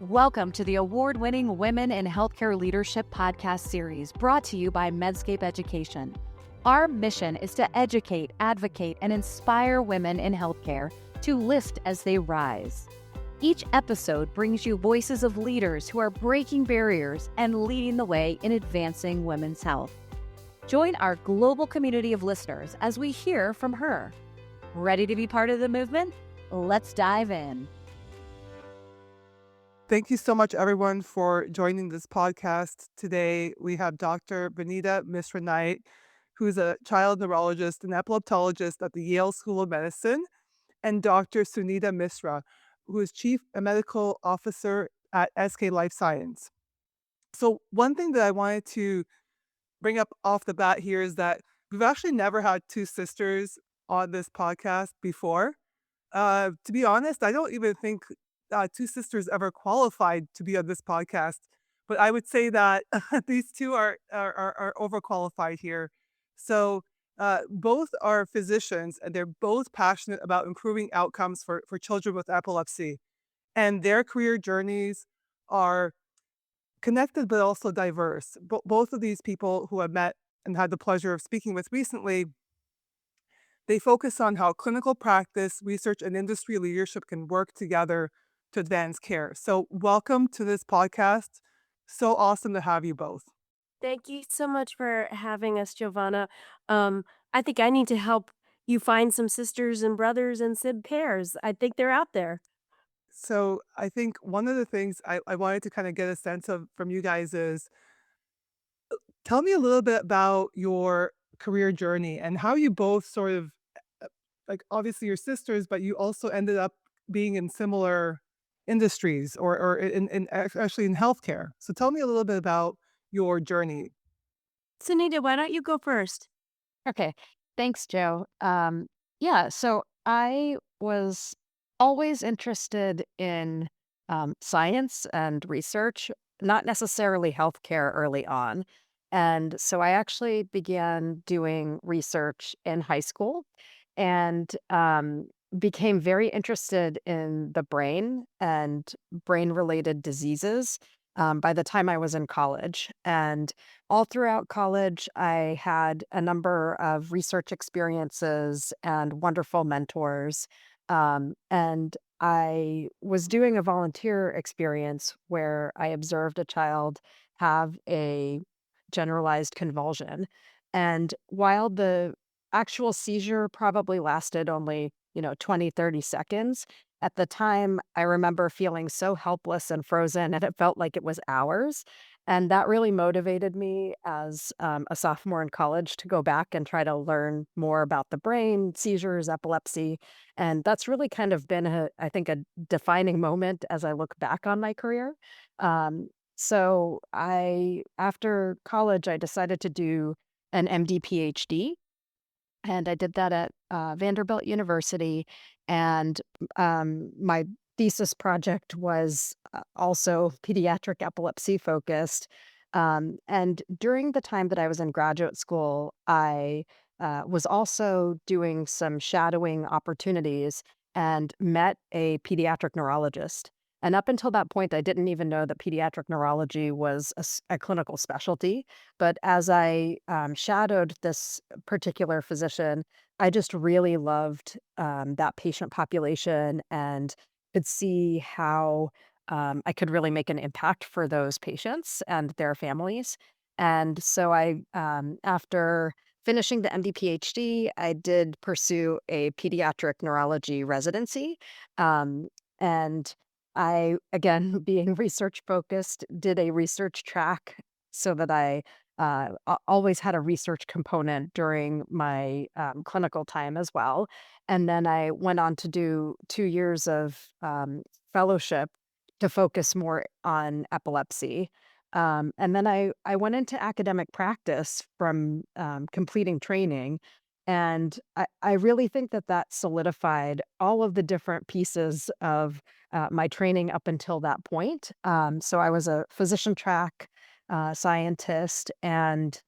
Welcome to the award-winning Women in Healthcare Leadership podcast series brought to you by Medscape Education. Our mission is to educate, advocate, and inspire women in healthcare to lift as they rise. Each episode brings you voices of leaders who are breaking barriers and leading the way in advancing women's health. Join our global community of listeners as we hear from her. Ready to be part of the movement? Let's dive in. Thank you so much, everyone, for joining this podcast. Today, we have Dr. Vinita Misra Knight, who is a child neurologist and epileptologist at the Yale School of Medicine, and Dr. Sunita Misra, who is Chief Medical Officer at SK Life Science. So one thing that I wanted to bring up off the bat here is that we've actually never had two sisters on this podcast before. To be honest, I don't even think two sisters ever qualified to be on this podcast, but I would say that these two are overqualified here. So both are physicians, and they're both passionate about improving outcomes for children with epilepsy. And their career journeys are connected but also diverse. Both of these people who I've met and had the pleasure of speaking with recently, they focus on how clinical practice, research, and industry leadership can work together to advance care. So, welcome to this podcast. So awesome to have you both. Thank you so much for having us, Giovanna. I think I need to help you find some sisters and brothers and sib pairs. I think they're out there. So, I think one of the things I wanted to kind of get a sense of from you guys is tell me a little bit about your career journey and how you both sort of, uh, like, obviously you're sisters, but you also ended up being in similar industries or actually in healthcare. So tell me a little bit about your journey. Sunita, why don't you go first? Okay. Thanks, Joe. So I was always interested in science and research, not necessarily healthcare early on. And so I actually began doing research in high school and became very interested in the brain and brain related diseases by the time I was in college. And all throughout college, I had a number of research experiences and wonderful mentors. And I was doing a volunteer experience where I observed a child have a generalized convulsion. And while the actual seizure probably lasted only, 20, 30 seconds, at the time, I remember feeling so helpless and frozen, and it felt like it was hours. And that really motivated me as a sophomore in college to go back and try to learn more about the brain, seizures, epilepsy. And that's really kind of been, I think, a defining moment as I look back on my career. After college, I decided to do an MD PhD, and I did that at Vanderbilt University. And my thesis project was also pediatric epilepsy focused. And during the time that I was in graduate school, I was also doing some shadowing opportunities and met a pediatric neurologist. And up until that point, I didn't even know that pediatric neurology was a clinical specialty. But as I shadowed this particular physician, I just really loved that patient population and could see how I could really make an impact for those patients and their families. And so after finishing the MD PhD, I did pursue a pediatric neurology residency. And I, again, being research focused, did a research track so that I always had a research component during my clinical time as well. And then I went on to do 2 years of fellowship to focus more on epilepsy. And then I went into academic practice from completing training. And I really think that that solidified all of the different pieces of my training up until that point. So I was a physician track scientist and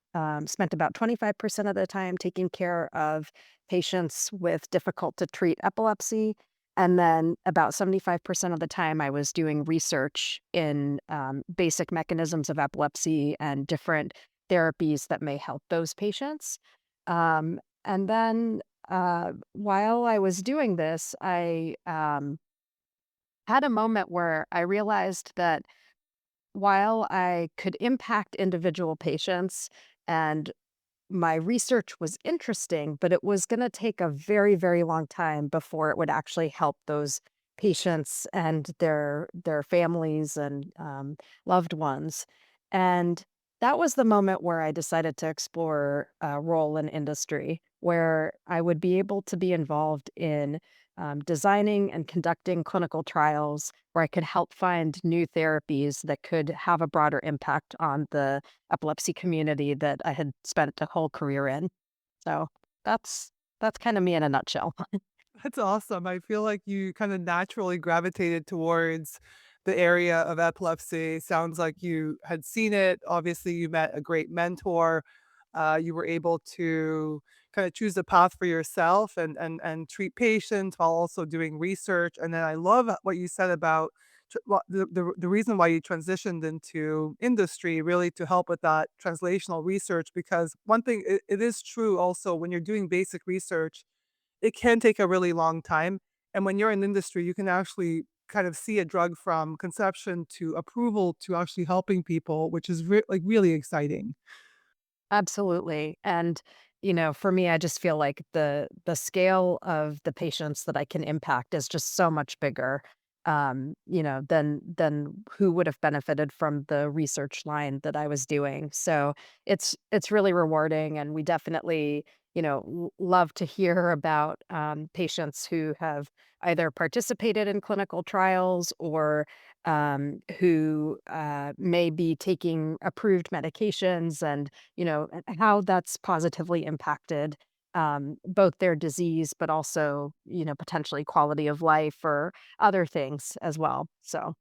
spent about 25% of the time taking care of patients with difficult to treat epilepsy. And then about 75% of the time, I was doing research in basic mechanisms of epilepsy and different therapies that may help those patients. And then while I was doing this, I had a moment where I realized that while I could impact individual patients and my research was interesting, but it was gonna take a very, very long time before it would actually help those patients and their families and, loved ones, and that was the moment where I decided to explore a role in industry, where I would be able to be involved in, designing and conducting clinical trials, where I could help find new therapies that could have a broader impact on the epilepsy community that I had spent a whole career in. So that's that's kinda me in a nutshell. That's awesome. I feel like you kind of naturally gravitated towards the area of epilepsy. Sounds like you had seen it. Obviously, you met a great mentor. You were able to kind of choose a path for yourself and treat patients while also doing research. And then I love what you said about the reason why you transitioned into industry, really to help with that translational research. Because one thing, it is true also when you're doing basic research, it can take a really long time, and when you're in industry, you can actually kind of see a drug from conception to approval to actually helping people, which is really exciting. Absolutely, and, you know, for me, I just feel like the scale of the patients that I can impact is just so much bigger, than who would have benefited from the research line that I was doing, so it's really rewarding, and we definitely, love to hear about, patients who have either participated in clinical trials or who may be taking approved medications and how that's positively impacted both their disease, but also potentially quality of life or other things as well. So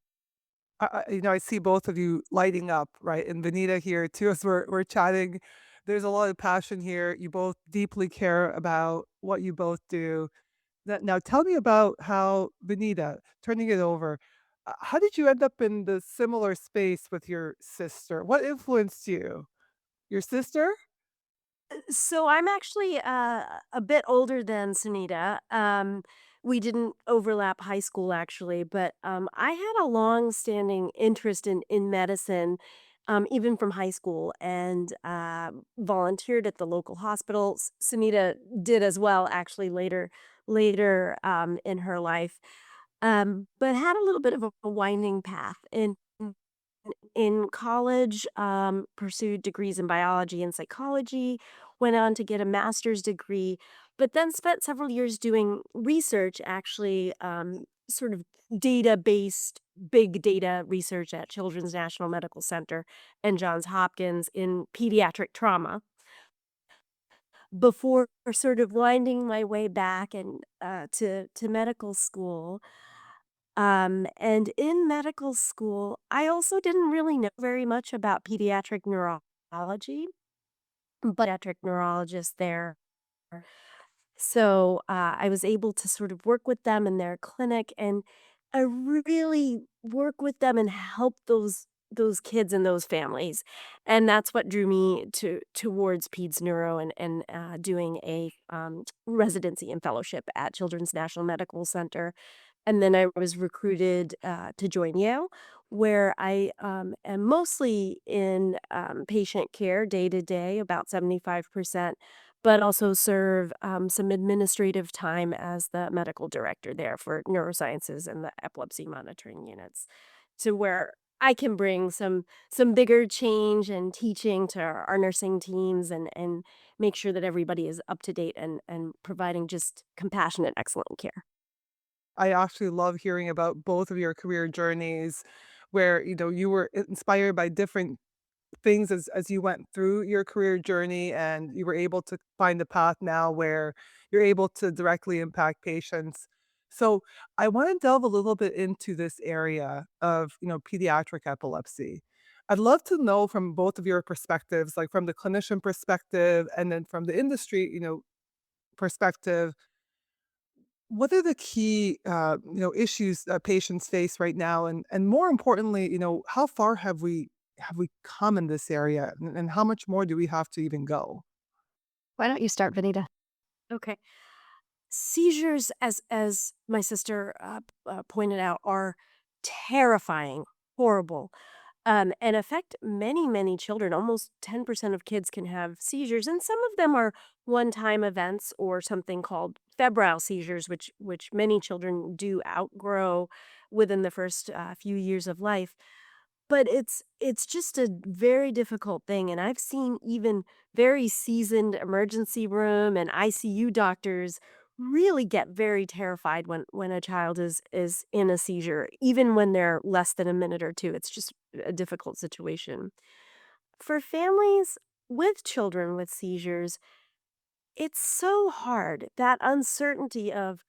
I see both of you lighting up, right? And Vanita here too, as we're chatting. There's a lot of passion here. You both deeply care about what you both do. Now tell me about how Vanita, turning it over, how did you end up in the similar space with your sister? What influenced you? Your sister? So I'm actually a bit older than Sunita. We didn't overlap high school actually, but I had a long-standing interest in medicine, even from high school, and volunteered at the local hospital. Sunita did as well, actually later in her life, but had a little bit of a winding path in college, pursued degrees in biology and psychology, went on to get a master's degree, but then spent several years doing research, actually, sort of data-based, big data research at Children's National Medical Center and Johns Hopkins in pediatric trauma before sort of winding my way back and to medical school. And in medical school, I also didn't really know very much about pediatric neurology, but pediatric neurologist there. So I was able to sort of work with them in their clinic, and I really work with them and help those kids and those families, and that's what drew me towards peds neuro and doing a residency and fellowship at Children's National Medical Center. And then I was recruited, to join Yale, where I, am mostly in, patient care day to day, about 75%, but also serve, some administrative time as the medical director there for neurosciences and the epilepsy monitoring units, to where I can bring some bigger change and teaching to our nursing teams and make sure that everybody is up to date and providing just compassionate, excellent care. I actually love hearing about both of your career journeys where, you were inspired by different things as you went through your career journey and you were able to find a path now where you're able to directly impact patients. So I want to delve a little bit into this area of, pediatric epilepsy. I'd love to know from both of your perspectives, like from the clinician perspective and then from the industry, perspective, What are the key, issues that patients face right now? And more importantly, how far have we come in this area, and how much more do we have to even go? Why don't you start, Vanita? Okay. Seizures, as my sister pointed out, are terrifying, horrible, and affect many, many children. Almost 10% of kids can have seizures, and some of them are one-time events or something called febrile seizures, which many children do outgrow within the first few years of life. But it's just a very difficult thing, and I've seen even very seasoned emergency room and ICU doctors really get very terrified when a child is in a seizure, even when they're less than a minute or 2. It's just a difficult situation. For families with children with seizures, it's so hard, that uncertainty of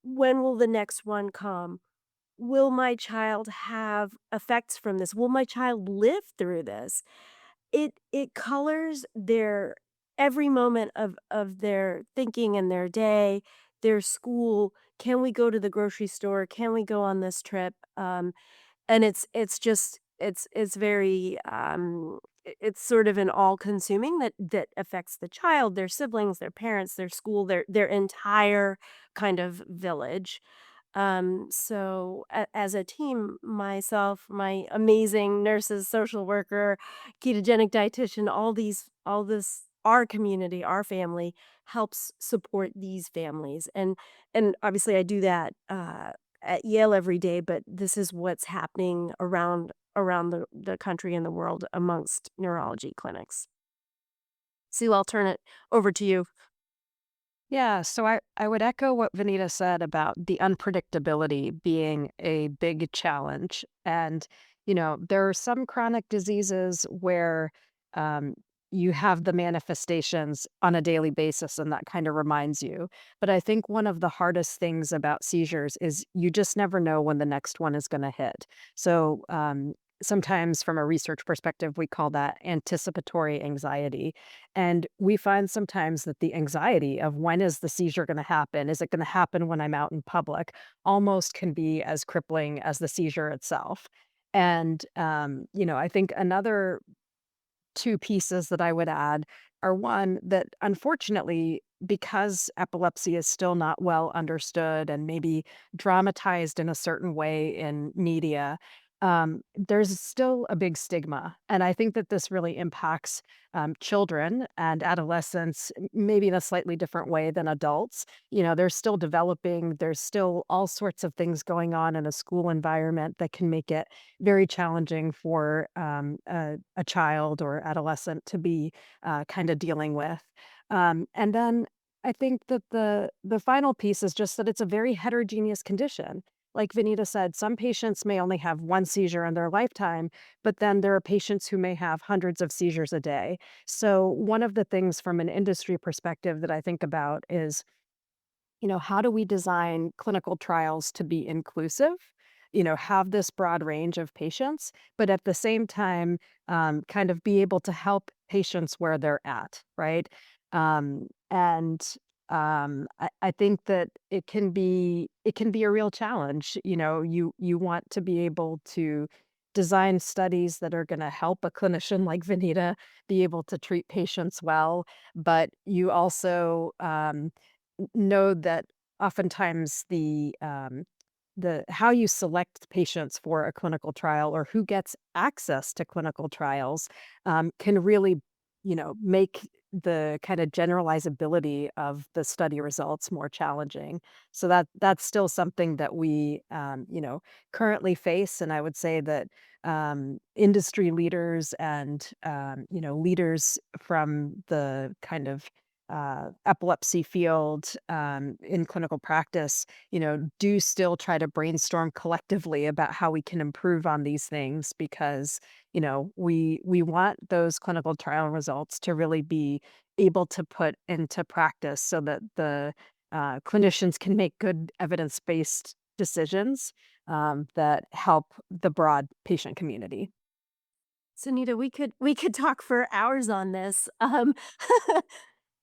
when will the next one come? Will my child have effects from this? Will my child live through this? It colors their every moment of their thinking and their day, their school. Can we go to the grocery store? Can we go on this trip? And it's just it's very it's sort of an all consuming that affects the child, their siblings, their parents, their school, their entire kind of village. So as a team, myself, my amazing nurses, social worker, ketogenic dietitian, all this, our community, our family helps support these families. And obviously I do that at Yale every day, but this is what's happening around the country and the world amongst neurology clinics. Sue, I'll turn it over to you. Yeah, so I would echo what Vanita said about the unpredictability being a big challenge. And, there are some chronic diseases where um, you have the manifestations on a daily basis, and that kind of reminds you. But I think one of the hardest things about seizures is you just never know when the next one is going to hit. So sometimes, from a research perspective, we call that anticipatory anxiety. And we find sometimes that the anxiety of when is the seizure going to happen? Is it going to happen when I'm out in public? Almost can be as crippling as the seizure itself. And, I think another two pieces that I would add are one that unfortunately, because epilepsy is still not well understood and maybe dramatized in a certain way in media, there's still a big stigma. And I think that this really impacts children and adolescents, maybe in a slightly different way than adults. They're still developing, there's still all sorts of things going on in a school environment that can make it very challenging for a child or adolescent to be kind of dealing with. And then I think that the final piece is just that it's a very heterogeneous condition. Like Vanita said, some patients may only have one seizure in their lifetime, but then there are patients who may have hundreds of seizures a day. So one of the things from an industry perspective that I think about is, how do we design clinical trials to be inclusive? Have this broad range of patients, but at the same time, kind of be able to help patients where they're at, right? And I think that it can be a real challenge. You want to be able to design studies that are going to help a clinician like Vanita be able to treat patients well, but you also know that oftentimes the how you select patients for a clinical trial or who gets access to clinical trials can really, make the kind of generalizability of the study results more challenging. So that's still something that we, currently face, and I would say that industry leaders and leaders from the kind of epilepsy field in clinical practice, do still try to brainstorm collectively about how we can improve on these things because, we want those clinical trial results to really be able to put into practice so that the clinicians can make good evidence-based decisions that help the broad patient community. Sunita, we could talk for hours on this.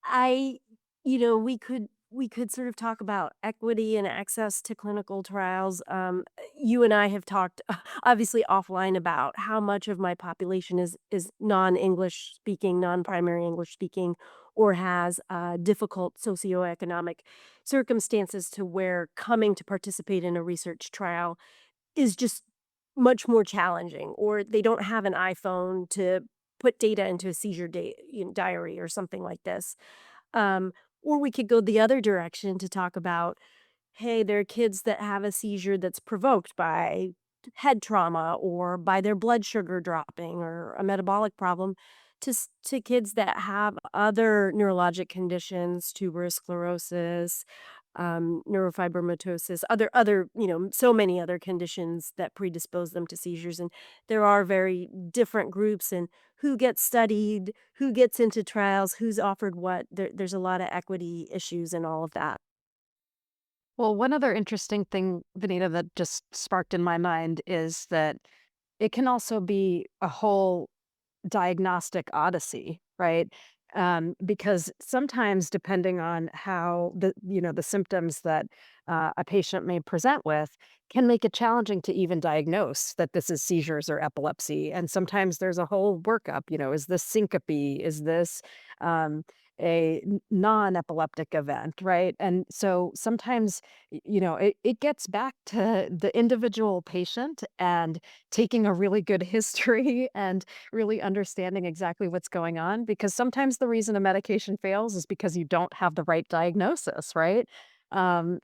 I we could we could sort of talk about equity and access to clinical trials. You and I have talked obviously offline about how much of my population is non-English speaking, non-primary English speaking, or has difficult socioeconomic circumstances to where coming to participate in a research trial is just much more challenging, or they don't have an iPhone to put data into a diary or something like this. Um, or we could go the other direction to talk about, hey, there are kids that have a seizure that's provoked by head trauma or by their blood sugar dropping or a metabolic problem to kids that have other neurologic conditions, tuberous sclerosis, neurofibromatosis, other, so many other conditions that predispose them to seizures. And there are very different groups and who gets studied, who gets into trials, who's offered what. There's a lot of equity issues and all of that. Well, one other interesting thing, Vanita, that just sparked in my mind is that it can also be a whole diagnostic odyssey, right? Because sometimes, depending on how the symptoms that a patient may present with, can make it challenging to even diagnose that this is seizures or epilepsy. And sometimes there's a whole workup. Is this syncope? Is this um, a non-epileptic event, right? And so sometimes, it gets back to the individual patient and taking a really good history and really understanding exactly what's going on, because sometimes the reason a medication fails is because you don't have the right diagnosis, right? I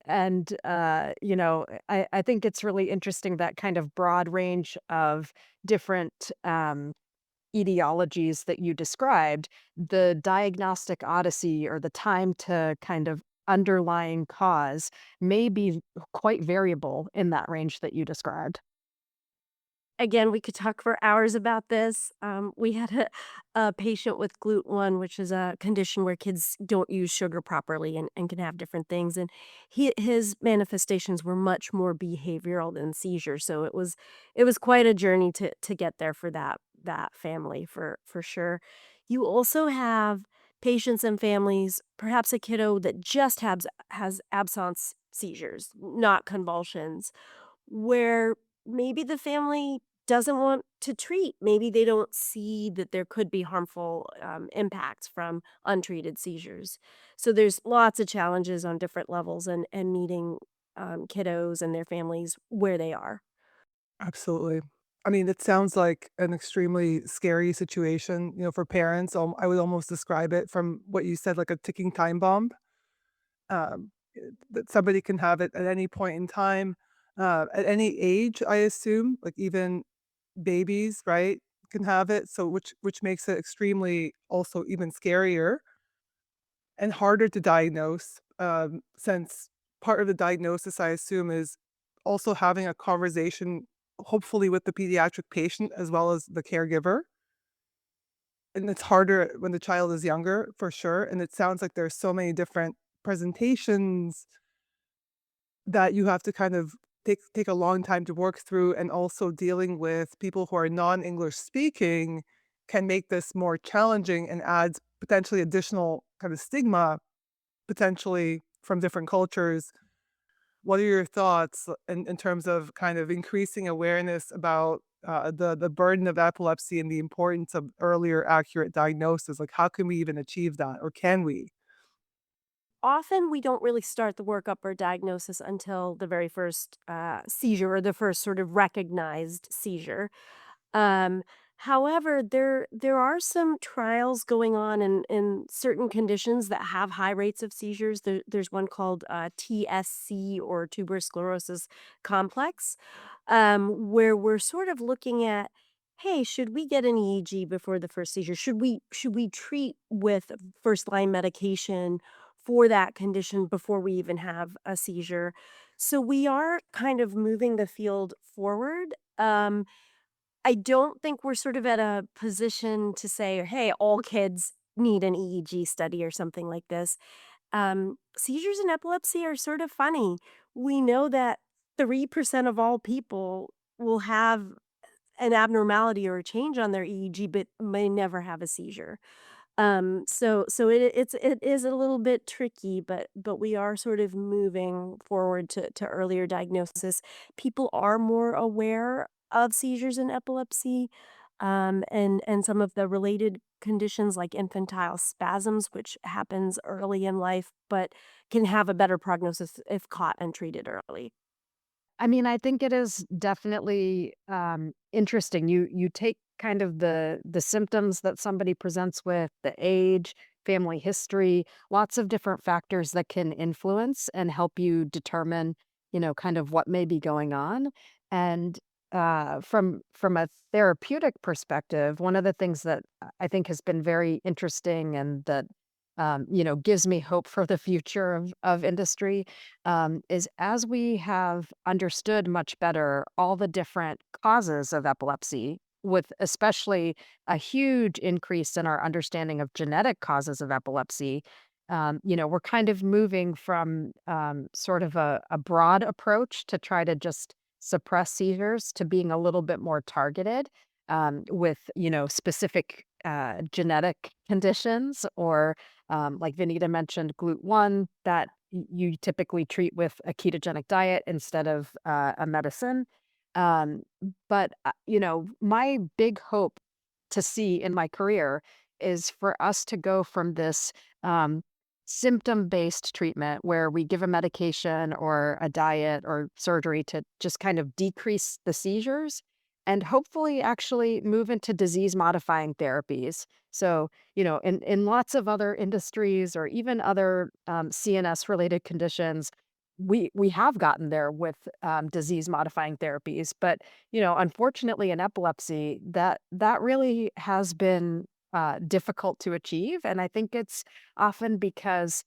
think it's really interesting that kind of broad range of different etiologies that you described, the diagnostic odyssey or the time to kind of underlying cause may be quite variable in that range that you described. Again, we could talk for hours about this. We had a patient with GLUT1, which is a condition where kids don't use sugar properly and can have different things. And his manifestations were much more behavioral than seizures. So it was quite a journey to get there for that family for sure. You also have patients and families, perhaps a kiddo that just has absence seizures, not convulsions, where maybe the family doesn't want to treat. Maybe they don't see that there could be harmful impacts from untreated seizures. So there's lots of challenges on different levels and meeting kiddos and their families where they are. Absolutely. I mean, it sounds like an extremely scary situation, for parents. I would almost describe it from what you said, like a ticking time bomb. That somebody can have it at any point in time, at any age, I assume, like even babies, right, can have it. So which makes it extremely also even scarier and harder to diagnose, since part of the diagnosis, I assume, is also having a conversation, hopefully with the pediatric patient as well as the caregiver. And it's harder when the child is younger, for sure. And it sounds like there's so many different presentations that you have to kind of take a long time to work through, and also dealing with people who are non-English speaking can make this more challenging and adds potentially additional kind of stigma, potentially from different cultures. What are your thoughts in terms of kind of increasing awareness about the burden of epilepsy and the importance of earlier accurate diagnosis? Like, how can we even achieve that, or can we? Often we don't really start the workup or diagnosis until the very first seizure or the first sort of recognized seizure. Um, However, there are some trials going on in certain conditions that have high rates of seizures. There's one called TSC, or tuberous sclerosis complex, where we're sort of looking at, hey, should we get an EEG before the first seizure? Should we treat with first line medication for that condition before we even have a seizure? So we are kind of moving the field forward. I don't think we're sort of at a position to say, "Hey, all kids need an EEG study," or something like this. Seizures and epilepsy are sort of funny. We know that 3% of all people will have an abnormality or a change on their EEG, but may never have a seizure. It is a little bit tricky, but we are sort of moving forward to earlier diagnosis. People are more aware of seizures and epilepsy, and some of the related conditions like infantile spasms, which happens early in life, but can have a better prognosis if caught and treated early. I mean, I think it is definitely, interesting. You take kind of the symptoms that somebody presents with, the age, family history, lots of different factors that can influence and help you determine, kind of what may be going on. And, from a therapeutic perspective, one of the things that I think has been very interesting and that, gives me hope for the future of industry is as we have understood much better all the different causes of epilepsy, with especially a huge increase in our understanding of genetic causes of epilepsy, we're kind of moving from sort of a broad approach to try to just suppress seizures to being a little bit more targeted with, specific genetic conditions or like Vinita mentioned, GLUT1 that you typically treat with a ketogenic diet instead of a medicine. Um, but my big hope to see in my career is for us to go from this um, symptom based treatment where we give a medication or a diet or surgery to just kind of decrease the seizures and hopefully actually move into disease modifying therapies. So, in lots of other industries or even other CNS related conditions, we have gotten there with disease modifying therapies, but unfortunately, in epilepsy, that really has been difficult to achieve, and I think it's often because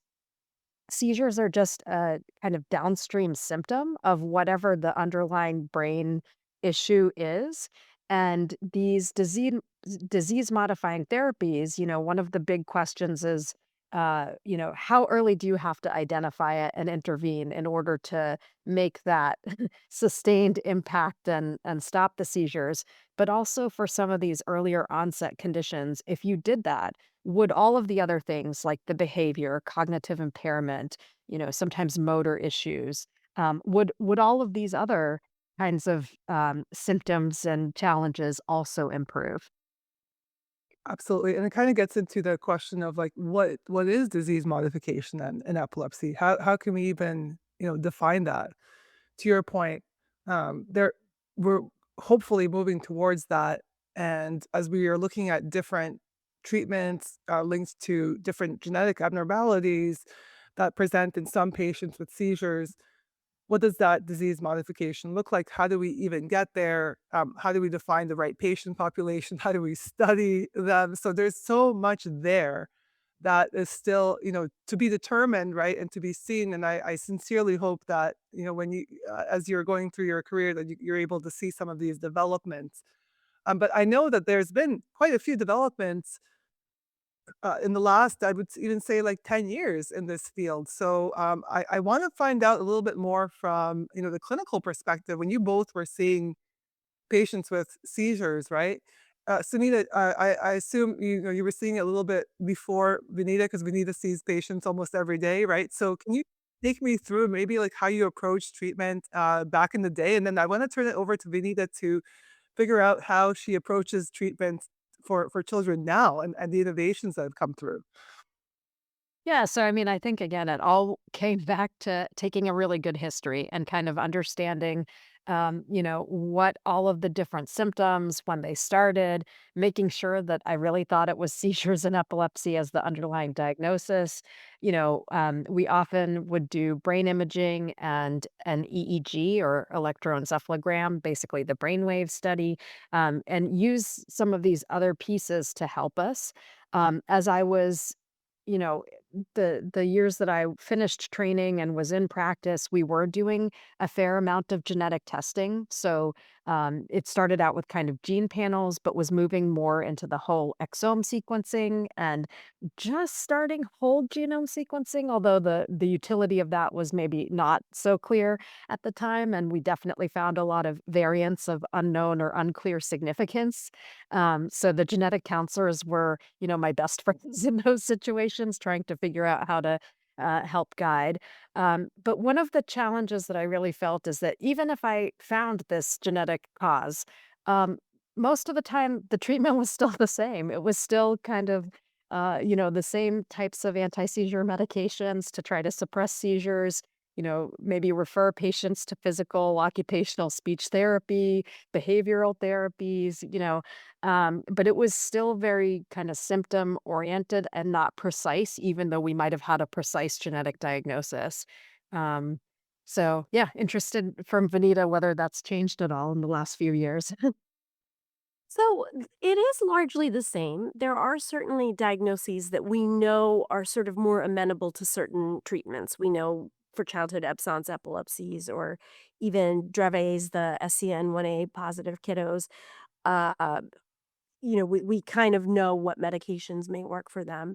seizures are just a kind of downstream symptom of whatever the underlying brain issue is. And these disease modifying therapies, one of the big questions is, how early do you have to identify it and intervene in order to make that sustained impact and stop the seizures? But also for some of these earlier onset conditions, if you did that, would all of the other things like the behavior, cognitive impairment, sometimes motor issues, would all of these other kinds of symptoms and challenges also improve? Absolutely, and it kinda gets into the question of, like, what is disease modification in epilepsy? How can we even, define that? To your point, there we're hopefully moving towards that, and as we are looking at different treatments, linked to different genetic abnormalities that present in some patients with seizures, what does that disease modification look like? How do we even get there? How do we define the right patient population? How do we study them? So there's so much there that is still, to be determined, right, and to be seen. And I sincerely hope that, when you, as you're going through your career, that you're able to see some of these developments. But I know that there's been quite a few developments in the last, I would even say like 10 years in this field. So I want to find out a little bit more from, the clinical perspective when you both were seeing patients with seizures, right? Sunita, I assume you were seeing it a little bit before Vinita because Vinita sees patients almost every day, right? So can you take me through maybe like how you approached treatment back in the day, and then I want to turn it over to Vinita to figure out how she approaches treatment for children now and the innovations that have come through. Yeah, so I mean, I think again, it all came back to taking a really good history and kind of understanding, what all of the different symptoms, when they started, making sure that I really thought it was seizures and epilepsy as the underlying diagnosis. We often would do brain imaging and an EEG or electroencephalogram, basically the brainwave study, and use some of these other pieces to help us. As I was, you know, the years that I finished training and was in practice, we were doing a fair amount of genetic testing. So it started out with kind of gene panels, but was moving more into the whole exome sequencing and just starting whole genome sequencing, although the utility of that was maybe not so clear at the time. And we definitely found a lot of variants of unknown or unclear significance. So the genetic counselors were, my best friends in those situations, trying to figure out how to help guide. But one of the challenges that I really felt is that even if I found this genetic cause, um, most of the time the treatment was still the same. It was still kind of the same types of anti-seizure medications to try to suppress seizures, maybe refer patients to physical, occupational speech therapy, behavioral therapies, but it was still very kind of symptom oriented and not precise, even though we might have had a precise genetic diagnosis. Um, so, yeah, interested from Vanita whether that's changed at all in the last few years. So it is largely the same. There are certainly diagnoses that we know are sort of more amenable to certain treatments. We know for childhood Epson's epilepsies or even Dravet's, the SCN1A positive kiddos. Uh, we kind of know what medications may work for them.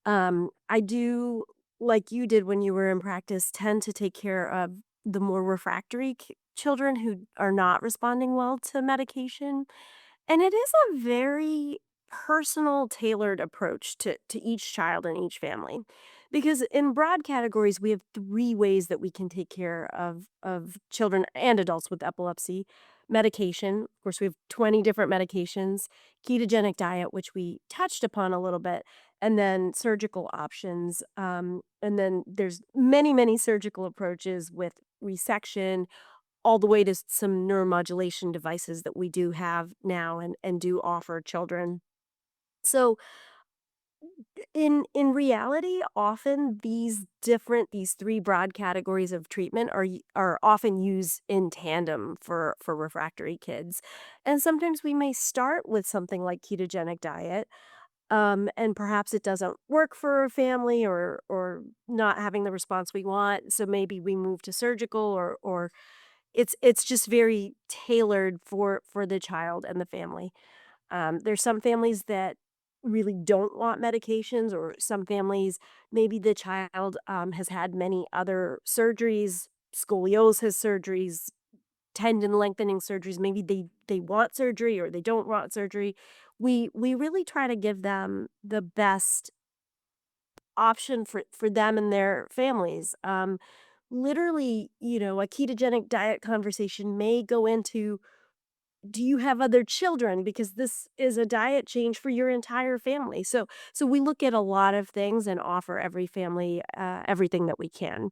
I do, like you did when you were in practice, tend to take care of the more refractory children who are not responding well to medication, and it is a very personal, tailored approach to each child and each family. Because in broad categories, we have three ways that we can take care of children and adults with epilepsy. Medication, of course, we have 20 different medications, ketogenic diet, which we touched upon a little bit, and then surgical options. And then there's many, many surgical approaches with resection, all the way to some neuromodulation devices that we do have now and do offer children. So in reality, often these three broad categories of treatment are often used in tandem for refractory kids. And sometimes we may start with something like ketogenic diet, and perhaps it doesn't work for a family or not having the response we want. So maybe we move to surgical or it's just very tailored for the child and the family. There's some families that really don't want medications, or some families, maybe the child, has had many other surgeries, scoliosis surgeries, tendon lengthening surgeries. Maybe they want surgery or they don't want surgery. We really try to give them the best option for them and their families. Literally, a ketogenic diet conversation may go into, do you have other children? Because this is a diet change for your entire family. So we look at a lot of things and offer every family everything that we can.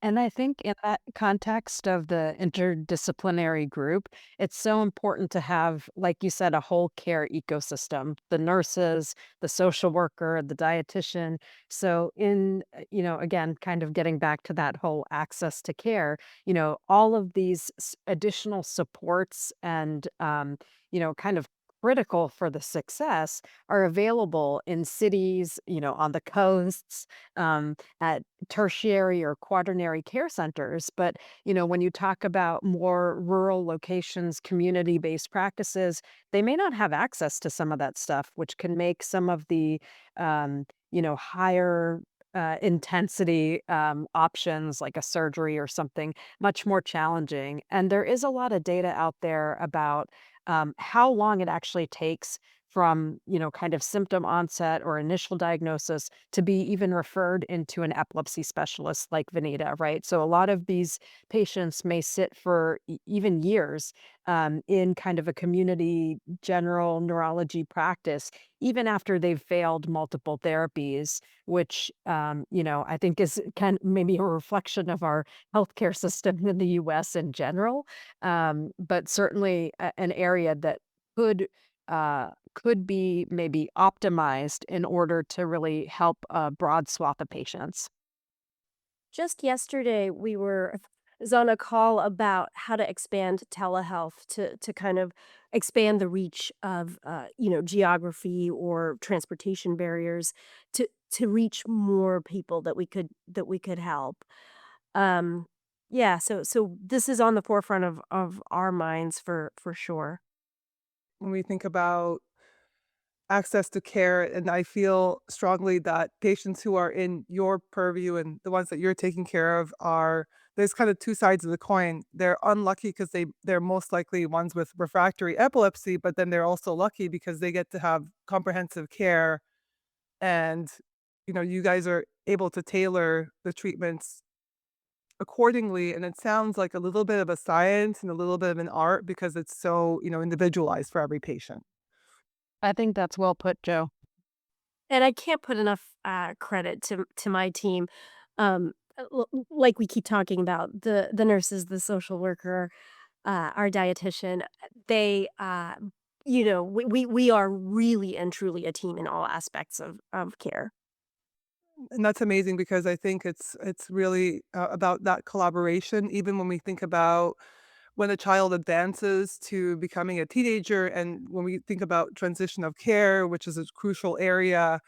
And I think in that context of the interdisciplinary group, it's so important to have, like you said, a whole care ecosystem, the nurses, the social worker, the dietitian. So, again, kind of getting back to that whole access to care, all of these additional supports and, kind of critical for the success are available in cities, on the coasts, at tertiary or quaternary care centers. But, when you talk about more rural locations, community-based practices, they may not have access to some of that stuff, which can make some of the, higher intensity options like a surgery or something much more challenging. And there is a lot of data out there about how long it actually takes from, kind of symptom onset or initial diagnosis to be even referred into an epilepsy specialist like Vanita, right? So a lot of these patients may sit for even years in kind of a community general neurology practice, even after they've failed multiple therapies, which, I think is kind of maybe a reflection of our healthcare system in the US in general, but certainly an area that could could be maybe optimized in order to really help a broad swath of patients. Just yesterday, we were was on a call about how to expand telehealth to kind of expand the reach of geography or transportation barriers to reach more people that we could help. Um, yeah, so this is on the forefront of our minds for sure. When we think about access to care, and I feel strongly that patients who are in your purview and the ones that you're taking care of are there's kind of two sides of the coin. They're unlucky because they're most likely ones with refractory epilepsy, but then they're also lucky because they get to have comprehensive care and you guys are able to tailor the treatments accordingly, and it sounds like a little bit of a science and a little bit of an art because it's so, individualized for every patient. I think that's well put, Joe. And I can't put enough, credit to my team. Like we keep talking about, the nurses, the social worker, our dietitian, they, we are really and truly a team in all aspects of care. And that's amazing because I think it's really, about that collaboration, even when we think about when a child advances to becoming a teenager, and when we think about transition of care, which is a crucial area,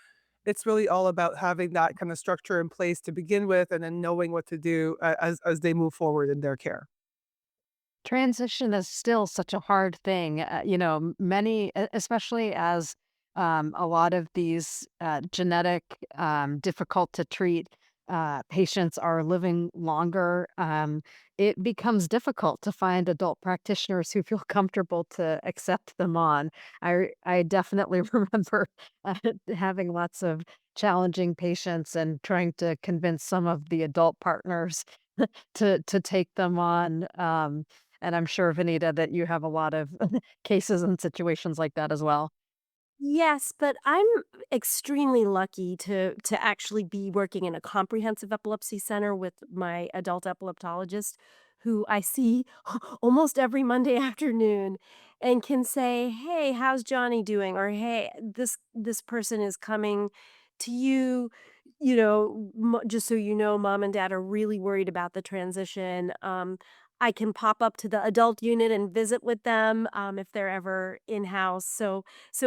it's really all about having that kind of structure in place to begin with and then knowing what to do as they move forward in their care. Transition is still such a hard thing. Many, especially as a lot of these genetic, difficult to treat patients are living longer. It becomes difficult to find adult practitioners who feel comfortable to accept them on. I definitely remember uh, having lots of challenging patients and trying to convince some of the adult partners to take them on. And I'm sure, Vanita, that you have a lot of cases and situations like that as well. Yes, but I'm extremely lucky to actually be working in a comprehensive epilepsy center with my adult epileptologist, who I see almost every Monday afternoon and can say, "Hey, how's Johnny doing?" Or, "Hey, this person is coming to you, just so you know, mom and dad are really worried about the transition." I can pop up to the adult unit and visit with them if they're ever in house. So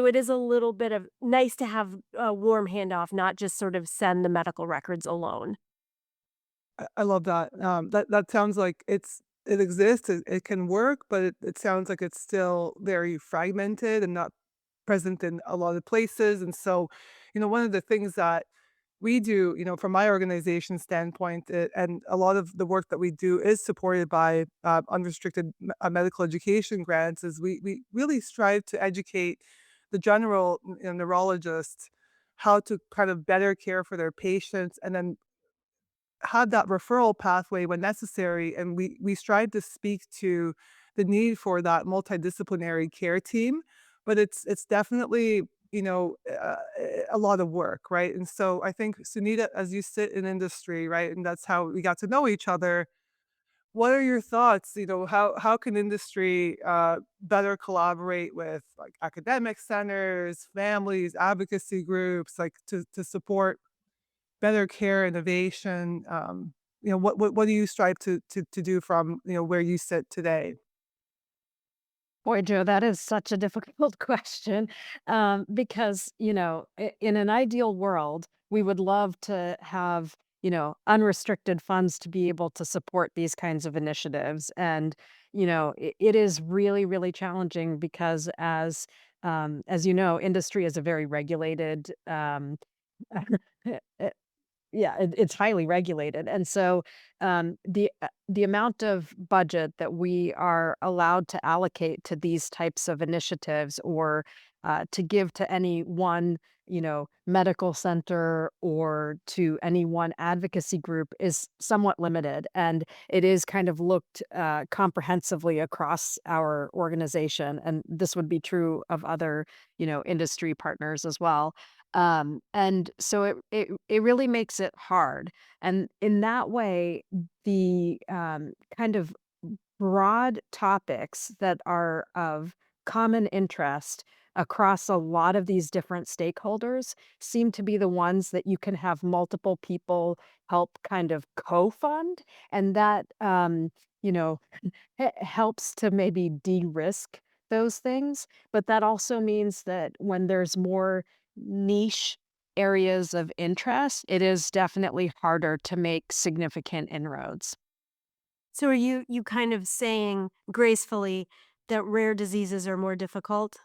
it is a little bit of nice to have a warm handoff, not just sort of send the medical records alone. I love that. That sounds like it exists, it can work, but it sounds like it's still very fragmented and not present in a lot of places. And so, one of the things that we do, from my organization standpoint, and a lot of the work that we do is supported by unrestricted medical education grants, is we really strive to educate the general neurologist how to kind of better care for their patients and then have that referral pathway when necessary, and we strive to speak to the need for that multidisciplinary care team, but it's definitely, a lot of work, right? And so I think, Sunita, as you sit in industry, right, and that's how we got to know each other, what are your thoughts? How can industry, better collaborate with, like, academic centers, families, advocacy groups, like, to support better care, innovation, what do you strive to do from, where you sit today? Boy, Joe, that is such a difficult question because, in an ideal world, we would love to have, unrestricted funds to be able to support these kinds of initiatives. And, it is really, really challenging because as you know, industry is a very regulated Yeah, it's highly regulated, and so, the amount of budget that we are allowed to allocate to these types of initiatives or, to give to any one, medical center or to any one advocacy group is somewhat limited, and it is kind of looked, comprehensively across our organization, and this would be true of other, industry partners as well. And so it really makes it hard. And in that way, the kind of broad topics that are of common interest across a lot of these different stakeholders seem to be the ones that you can have multiple people help kind of co-fund, and that you know helps to maybe de-risk those things, but that also means that when there's more niche areas of interest, it is definitely harder to make significant inroads. So are you kind of saying gracefully that rare diseases are more difficult?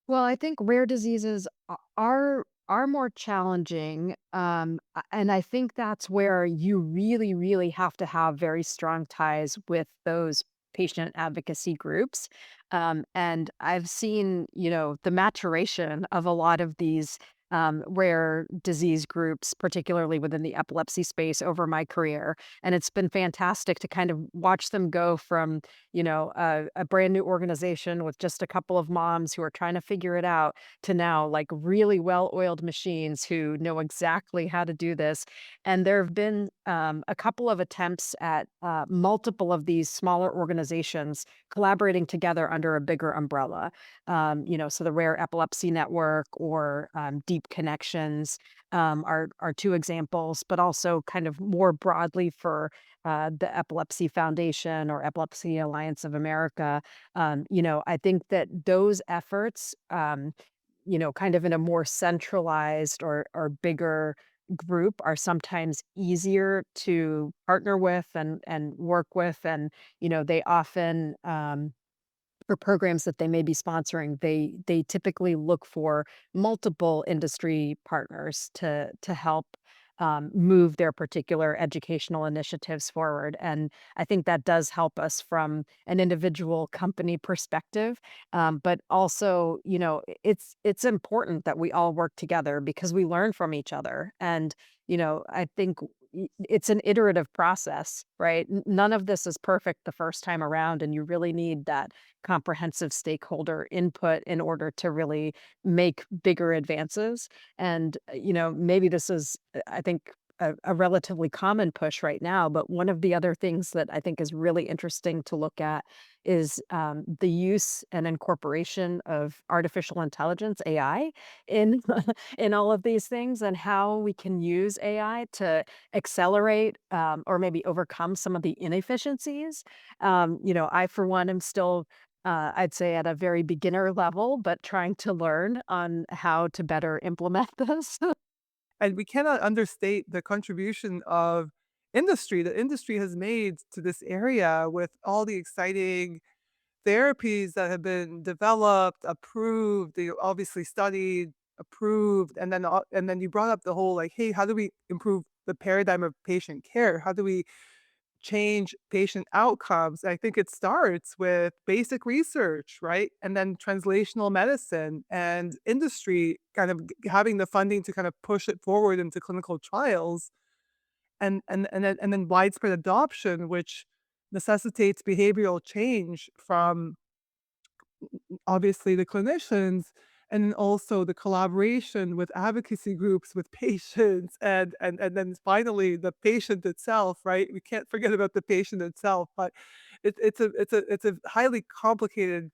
Well, I think rare diseases are more challenging, and I think that's where you really, really have to have very strong ties with those patient advocacy groups. And I've seen, the maturation of a lot of these rare disease groups, particularly within the epilepsy space, over my career, and it's been fantastic to kind of watch them go from a brand new organization with just a couple of moms who are trying to figure it out to now like really well-oiled machines who know exactly how to do this. And there have been a couple of attempts at multiple of these smaller organizations collaborating together under a bigger umbrella. So the Rare Epilepsy Network or Deep Connections are two examples, but also kind of more broadly for the Epilepsy Foundation or Epilepsy Alliance of America. I think that those efforts, kind of in a more centralized or bigger group, are sometimes easier to partner with and work with, and they often for programs that they may be sponsoring, they typically look for multiple industry partners to help move their particular educational initiatives forward. And I think that does help us from an individual company perspective. But also, it's important that we all work together because we learn from each other. And I think it's an iterative process, right? None of this is perfect the first time around, and you really need that comprehensive stakeholder input in order to really make bigger advances. And, maybe this is, I think, a relatively common push right now, but one of the other things that I think is really interesting to look at is the use and incorporation of artificial intelligence, AI, in in all of these things, and how we can use AI to accelerate or maybe overcome some of the inefficiencies. I, for one, am still I'd say at a very beginner level, but trying to learn on how to better implement this. And we cannot understate the contribution of industry that industry has made to this area with all the exciting therapies that have been developed, approved, they obviously studied, approved, and then you brought up the whole like, hey, how do we improve the paradigm of patient care? How do we change patient outcomes? I think it starts with basic research, right? And then translational medicine and industry kind of having the funding to kind of push it forward into clinical trials and then widespread adoption, which necessitates behavioral change from obviously the clinicians and then also the collaboration with advocacy groups with patients and then finally the patient itself, right? We can't forget about the patient itself, but it's a highly complicated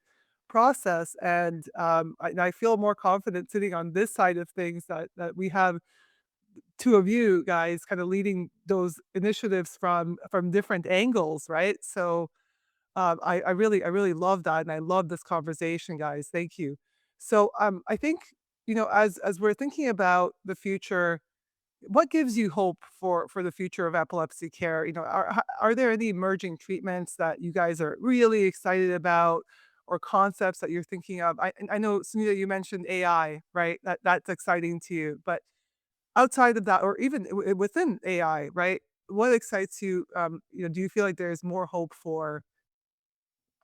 process. And I feel more confident sitting on this side of things that we have two of you guys kind of leading those initiatives from different angles, right? So I really love that, and I love this conversation, guys. Thank you. So I think as we're thinking about the future, what gives you hope for the future of epilepsy care? Are there any emerging treatments that you guys are really excited about, or concepts that you're thinking of? I know Sunita, you mentioned AI, right? That's exciting to you, but outside of that, or even within AI, right? What excites you? Do you feel like there's more hope for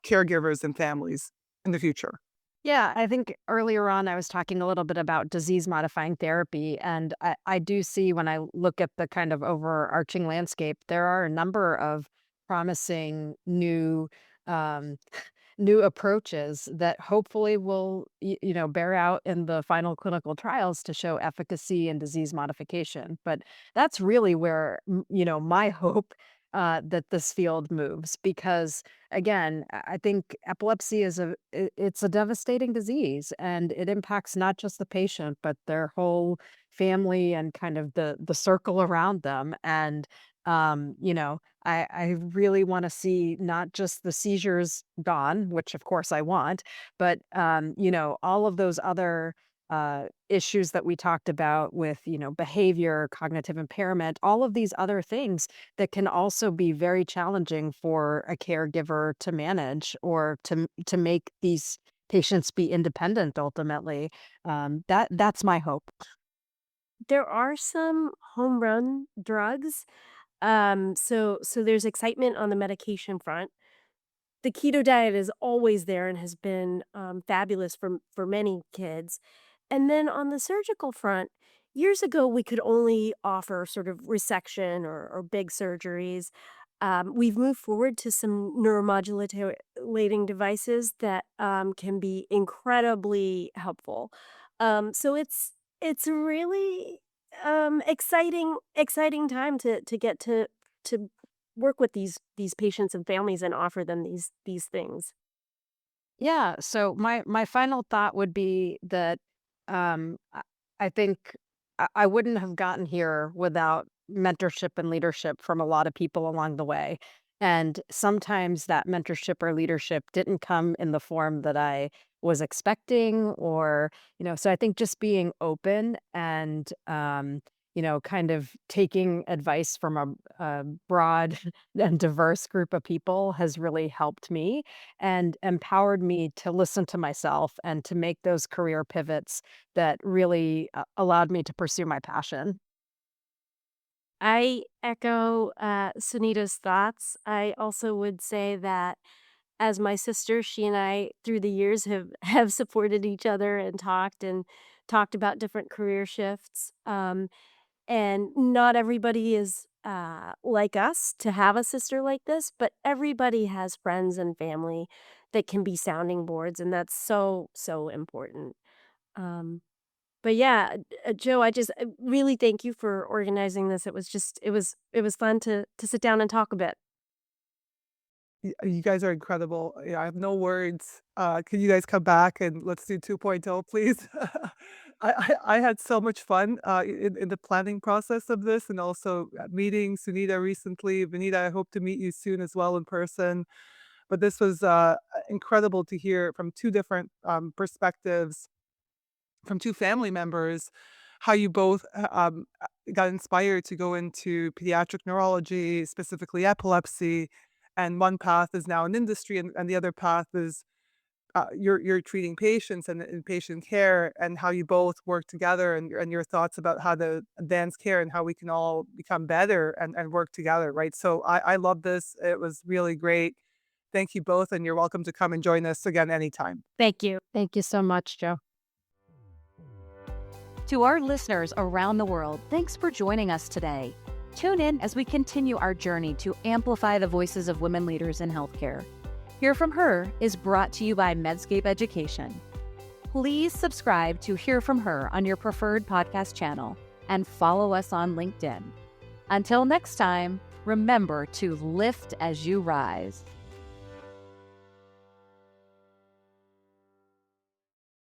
caregivers and families in the future? Yeah, I think earlier on I was talking a little bit about disease modifying therapy. And I do see when I look at the kind of overarching landscape, there are a number of promising um, new approaches that hopefully will bear out in the final clinical trials to show efficacy in disease modification. But that's really where my hope that this field moves, because again, I think epilepsy is it's a devastating disease, and it impacts not just the patient but their whole family and kind of the circle around them. And I really want to see not just the seizures gone, which of course I want, but all of those other issues that we talked about with, behavior, cognitive impairment, all of these other things that can also be very challenging for a caregiver to manage or to make these patients be independent ultimately. That's my hope. There are some home run drugs. So there's excitement on the medication front. The keto diet is always there and has been fabulous for many kids. And then on the surgical front, years ago we could only offer sort of resection or big surgeries. We've moved forward to some neuromodulating devices that can be incredibly helpful. So it's really exciting time to get to work with these patients and families and offer them these things. Yeah, so my final thought would be that I think I wouldn't have gotten here without mentorship and leadership from a lot of people along the way. And sometimes that mentorship or leadership didn't come in the form that I was expecting, or, so I think just being open and, kind of taking advice from a broad and diverse group of people has really helped me and empowered me to listen to myself and to make those career pivots that really allowed me to pursue my passion. I echo Sunita's thoughts. I also would say that as my sister, she and I through the years have supported each other and talked about different career shifts. And not everybody is like us to have a sister like this, but everybody has friends and family that can be sounding boards, and that's so important. Um, but yeah, Joe, I just really thank you for organizing this. It was fun to sit down and talk a bit. You guys are incredible. Yeah, I have no words. Can you guys come back and let's do 2.0, please? I had so much fun in the planning process of this and also meeting Sunita recently. Vinita, I hope to meet you soon as well in person. But this was incredible to hear from two different perspectives from two family members, how you both got inspired to go into pediatric neurology, specifically epilepsy, and one path is now in industry, and the other path is you're treating patients and in patient care, and how you both work together, and your thoughts about how to advance care and how we can all become better and work together, right? So I love this. It was really great. Thank you both, and you're welcome to come and join us again anytime. Thank you. Thank you so much, Joe. To our listeners around the world, thanks for joining us today. Tune in as we continue our journey to amplify the voices of women leaders in healthcare. Hear From Her is brought to you by Medscape Education. Please subscribe to Hear From Her on your preferred podcast channel and follow us on LinkedIn. Until next time, remember to lift as you rise.